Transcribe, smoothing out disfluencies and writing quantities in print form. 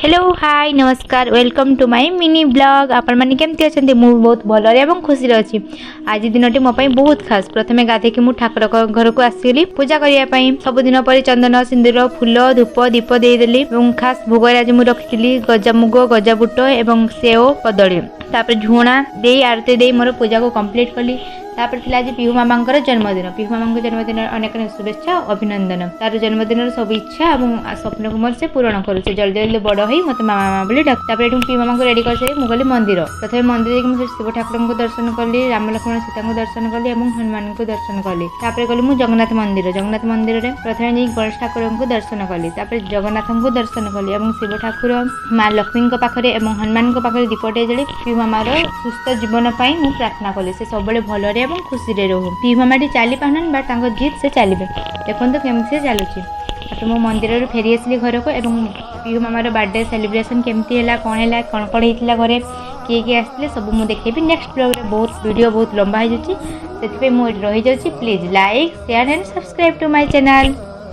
Hello hi नमस्कार welcome to my mini blog आपण माने केमती अछंती मु बहुत भल रे एवं खुशी रे अछि। आज दिनटी मो पई बहुत खास। प्रथमे गाधे कि मु ठाकुर घर को आसीली पूजा करिया पई। सब दिन परि चंदन सिंदूर फूल धूप दीप दे देली एवं खास भोग आज मु रखिली गजामुग गजाबुट एवं सेव कदली तापर झुणा दे आरती दे मोर पूजा को कंप्लीट कली। तापर थिला आज पीहू मामा जन्मदिन। पीहू मामा जन्मदिन अनेक शुभेच्छा अभिनंदन। तार जन्मदिन सब इच्छा और स्वप्न को मोर से पूरण करू। से जल्दी जल्दी बड़ हो मत मामा मामा बोली डाक। तापर एठू पीहू मामा को रेडी कर से मुगली मंदिर। प्रथम मंदिर में शिव ठाकुर को दर्शन कली, राम लक्ष्मण सीता को दर्शन कली और हनुमान को दर्शन कली। तापर गली मु जगन्नाथ मंदिर। जगन्नाथ मंदिर रे प्रथम जी गणेश ठाकुर को दर्शन कली। तापर जगन्नाथ को दर्शन कली और शिव ठाकुर माँ लक्ष्मी पाखे और हनुमान पाखे दीपटे जली पीहू मामार सुस्थ जीवन पाई मु प्रार्थना कली। से सब भल रे एवं खुशी रे रहू। पीहू मामाटी चली पारन बट जीत से चलिए देखते केमती से चलुची। तो मो मंदिर फेरी आसली घर को एवं पीहू मामार बर्थडे सेलिब्रेशन केमती है कौन है कौन कौन होता घरे किए किए आसते सब मुझे देखेबी नेक्स्ट ब्लॉग रे। बहुत वीडियो बहुत लंबा हो जाए से रही जाऊँ। Please like share and subscribe to my channel.